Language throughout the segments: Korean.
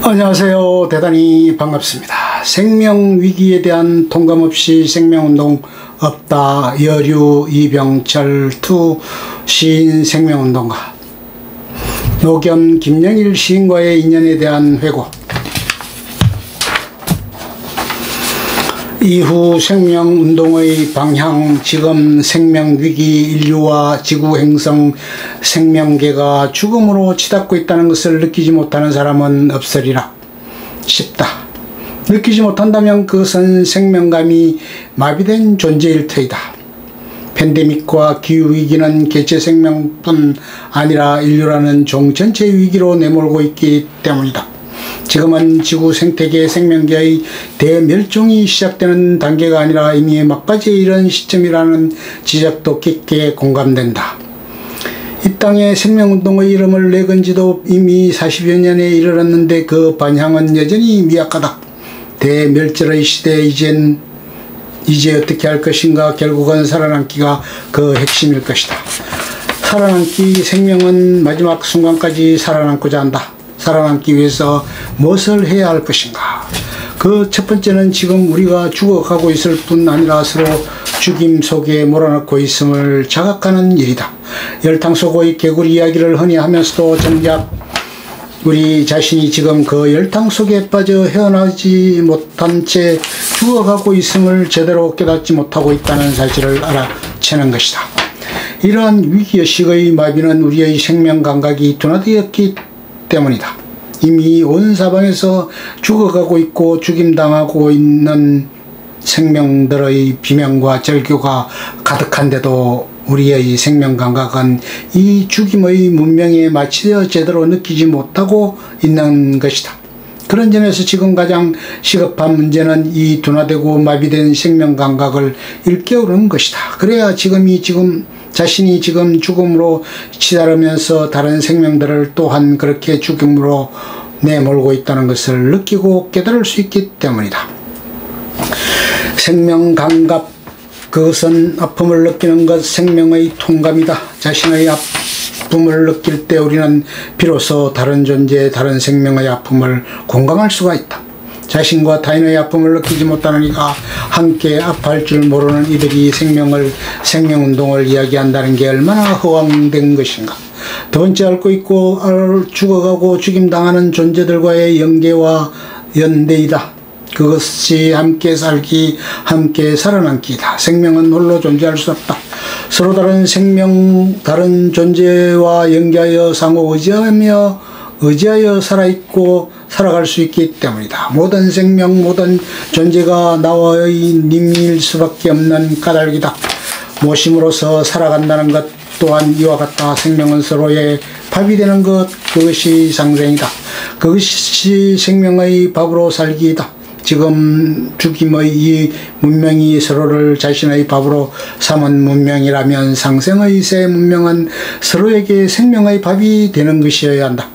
안녕하세요. 대단히 반갑습니다. 생명위기에 대한 통감 없이 생명운동 없다. 여류 이병철 투 시인 생명운동가, 노겸 김영일 시인과의 인연에 대한 회고, 이후 생명운동의 방향, 지금 생명위기, 인류와 지구행성, 생명계가 죽음으로 치닫고 있다는 것을 느끼지 못하는 사람은 없으리라 싶다. 느끼지 못한다면 그것은 생명감이 마비된 존재일 터이다. 팬데믹과 기후위기는 개체 생명뿐 아니라 인류라는 종 전체의 위기로 내몰고 있기 때문이다. 지금은 지구 생태계 생명계의 대멸종이 시작되는 단계가 아니라 이미 막바지에 이른 시점이라는 지적도 깊게 공감된다. 이 땅에 생명운동의 이름을 내건 지도 이미 40여 년에 이르렀는데 그 반향은 여전히 미약하다. 대멸절의 시대에 이제 어떻게 할 것인가. 결국은 살아남기가 그 핵심일 것이다. 살아남기, 생명은 마지막 순간까지 살아남고자 한다. 살아남기 위해서 무엇을 해야 할 것인가. 그 첫 번째는 지금 우리가 죽어가고 있을 뿐 아니라 서로 죽임 속에 몰아넣고 있음을 자각하는 일이다. 열탕 속의 개구리 이야기를 흔히 하면서도 정작 우리 자신이 지금 그 열탕 속에 빠져 헤어나지 못한 채 죽어가고 있음을 제대로 깨닫지 못하고 있다는 사실을 알아채는 것이다. 이러한 위기의식의 마비는 우리의 생명 감각이 둔화되었기 때문이다. 이미 온 사방에서 죽어가고 있고 죽임당하고 있는 생명들의 비명과 절규가 가득한데도 우리의 생명 감각은 이 죽임의 문명에 마치되어 제대로 느끼지 못하고 있는 것이다. 그런 점에서 지금 가장 시급한 문제는 이 둔화되고 마비된 생명 감각을 일깨우는 것이다. 그래야 자신이 지금 죽음으로 치달으면서 다른 생명들을 또한 그렇게 죽음으로 내몰고 있다는 것을 느끼고 깨달을 수 있기 때문이다. 생명 감각, 그것은 아픔을 느끼는 것, 생명의 통감이다. 자신의 아픔을 느낄 때 우리는 비로소 다른 존재, 다른 생명의 아픔을 공감할 수가 있다. 자신과 타인의 아픔을 느끼지 못하는 이가 함께 아파할 줄 모르는 이들이 생명운동을 이야기한다는 게 얼마나 허황된 것인가. 두 번째, 앓고 있고 죽어가고 죽임당하는 존재들과의 연계와 연대이다. 그것이 함께 살기, 함께 살아남기다. 생명은 홀로 존재할 수 없다. 서로 다른 생명, 다른 존재와 연계하여 상호 의지하여 살아있고 살아갈 수 있기 때문이다. 모든 생명, 모든 존재가 나와의 님일 수밖에 없는 까닭이다. 모심으로서 살아간다는 것 또한 이와 같다. 생명은 서로의 밥이 되는 것, 그것이 상생이다. 그것이 생명의 밥으로 살기이다. 지금 죽임의 이 문명이 서로를 자신의 밥으로 삼은 문명이라면 상생의 새 문명은 서로에게 생명의 밥이 되는 것이어야 한다.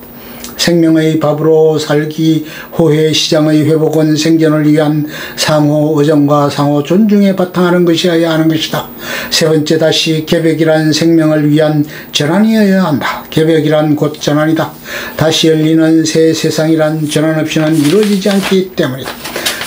생명의 밥으로 살기, 호혜 시장의 회복은 생존을 위한 상호 의존과 상호 존중에 바탕하는 것이어야 하는 것이다. 세 번째, 다시 개벽이란 생명을 위한 전환이어야 한다. 개벽이란 곧 전환이다. 다시 열리는 새 세상이란 전환 없이는 이루어지지 않기 때문이다.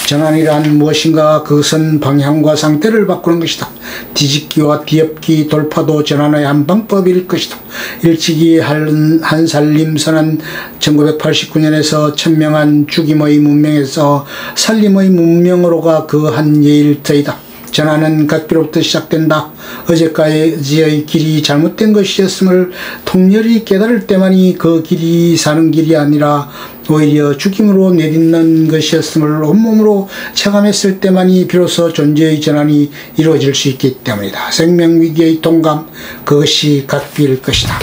전환이란 무엇인가? 그것은 방향과 상태를 바꾸는 것이다. 뒤집기와 뒤엎기, 돌파도 전환의 한 방법일 것이다. 일찍이 한살림선은 1989년에서 천명한 죽임의 문명에서 살림의 문명으로가 그 한 예일 터이다. 전환은 각기로부터 시작된다. 어제까지의 길이 잘못된 것이었음을 통렬히 깨달을 때만이 그 길이 사는 길이 아니라 오히려 죽임으로 내딛는 것이었음을 온몸으로 체감했을 때만이 비로소 존재의 전환이 이루어질 수 있기 때문이다. 생명위기의 동감, 그것이 각비일 것이다.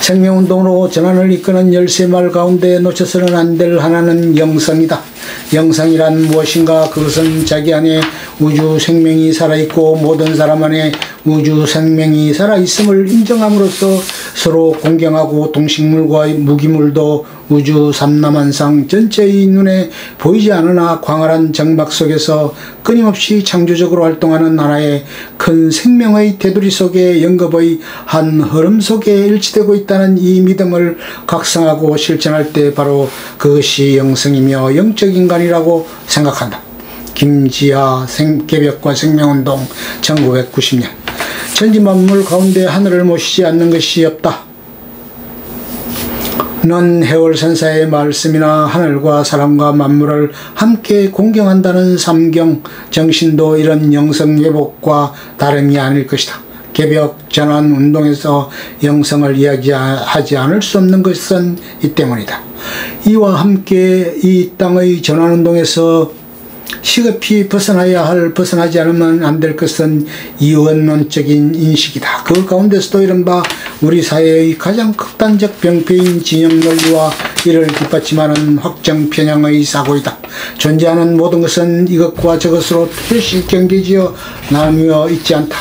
생명운동으로 전환을 이끄는 13말 가운데 놓쳐서는 안 될 하나는 영성이다. 영성이란 무엇인가? 그것은 자기 안에 우주 생명이 살아있고 모든 사람 안에 우주 생명이 살아있음을 인정함으로써 서로 공경하고 동식물과 무기물도 우주 삼라만상 전체의 눈에 보이지 않으나 광활한 정막 속에서 끊임없이 창조적으로 활동하는 하나의 큰 생명의 테두리 속에 영겁의 한 흐름 속에 일치되고 있다는 이 믿음을 각성하고 실천할 때 바로 그것이 영성이며 영적 인간이라고 생각한다. 김지하 개벽과 생명운동 1990년. 천지만물 가운데 하늘을 모시지 않는 것이 없다. 는 해월선사의 말씀이나 하늘과 사람과 만물을 함께 공경한다는 삼경 정신도 이런 영성회복과 다름이 아닐 것이다. 개벽 전환 운동에서 영성을 이야기하지 않을 수 없는 것은 이 때문이다. 이와 함께 이 땅의 전환 운동에서 시급히 벗어나지 않으면 안 될 것은 이원론적인 인식이다. 그 가운데서도 이른바 우리 사회의 가장 극단적 병폐인 진영 논리와 이를 뒷받침하는 확정 편향의 사고이다. 존재하는 모든 것은 이것과 저것으로 뚜렷이 경계지어 나누어 있지 않다.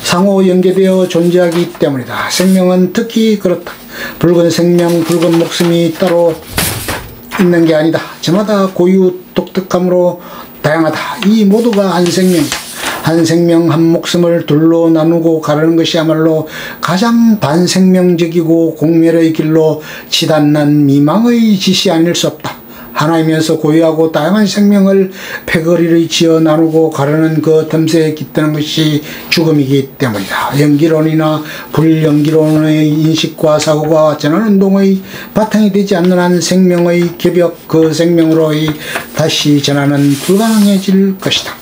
상호 연계되어 존재하기 때문이다. 생명은 특히 그렇다. 붉은 생명, 붉은 목숨이 따로 있는 게 아니다. 저마다 고유 독특함으로 다양하다. 이 모두가 한 생명이다. 한 생명 한 목숨을 둘로 나누고 가르는 것이야말로 가장 반생명적이고 공멸의 길로 치닫는 미망의 짓이 아닐 수 없다. 하나이면서 고유하고 다양한 생명을 패거리를 지어 나누고 가르는 그 틈새에 깃드는 것이 죽음이기 때문이다. 연기론이나 불연기론의 인식과 사고가 전환운동의 바탕이 되지 않는 한 생명의 개벽 그 생명으로의 다시 전환은 불가능해질 것이다.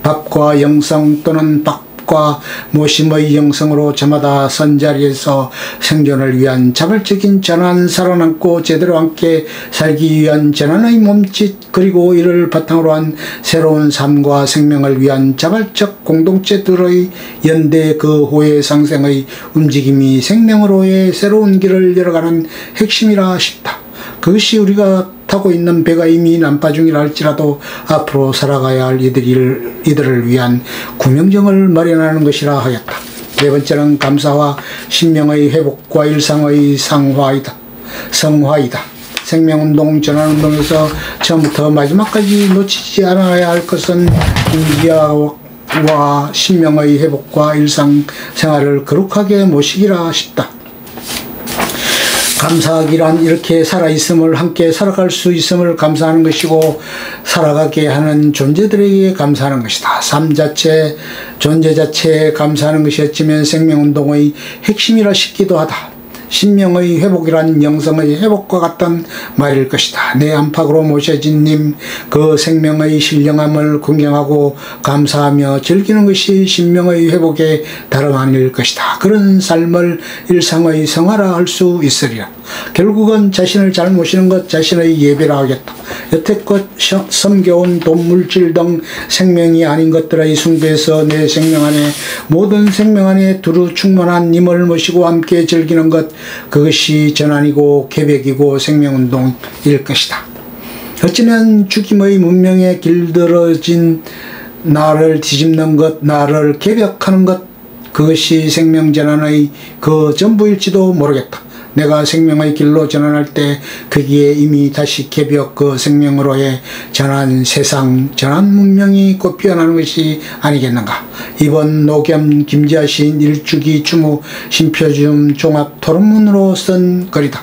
밥과 영성 또는 밥과 모심의 영성으로 저마다 선자리에서 생존을 위한 자발적인 전환, 살아남고 제대로 함께 살기 위한 전환의 몸짓, 그리고 이를 바탕으로 한 새로운 삶과 생명을 위한 자발적 공동체들의 연대 그 호의 상생의 움직임이 생명으로의 새로운 길을 열어가는 핵심이라 싶다. 그것이 우리가 타고 있는 배가 이미 난파 중이라 할지라도 앞으로 살아가야 할 이들을 위한 구명정을 마련하는 것이라 하였다. 네 번째는 감사와 신명의 회복과 일상의 성화이다. 생명운동, 전환운동에서 처음부터 마지막까지 놓치지 않아야 할 것은 인지와 신명의 회복과 일상생활을 거룩하게 모시기라 싶다. 감사하기란 이렇게 살아있음을, 함께 살아갈 수 있음을 감사하는 것이고, 살아가게 하는 존재들에게 감사하는 것이다. 삶 자체, 존재 자체에 감사하는 것이었지만 생명운동의 핵심이라 싶기도 하다. 신명의 회복이란 영성의 회복과 같은 말일 것이다. 내 안팎으로 모셔진 님, 그 생명의 신령함을 공경하고 감사하며 즐기는 것이 신명의 회복의 다름 아닐 것이다. 그런 삶을 일상의 성화라 할 수 있으리라. 결국은 자신을 잘 모시는 것 자신의 예배라 하겠다. 여태껏 섬겨온 돈, 물질 등 생명이 아닌 것들의 숭배에서 내 생명 안에, 모든 생명 안에 두루 충만한 님을 모시고 함께 즐기는 것, 그것이 전환이고 개벽이고 생명운동일 것이다. 어쩌면 죽임의 문명에 길들어진 나를 뒤집는 것, 나를 개벽하는 것, 그것이 생명전환의 그 전부일지도 모르겠다. 내가 생명의 길로 전환할 때 거기에 이미 다시 개벽 그 생명으로의 전환 세상, 전환 문명이 곧 피어나는 것이 아니겠는가. 이번 노겸 김지하 시인 일주기 추무 심표지um 종합 토론문으로 쓴 글이다.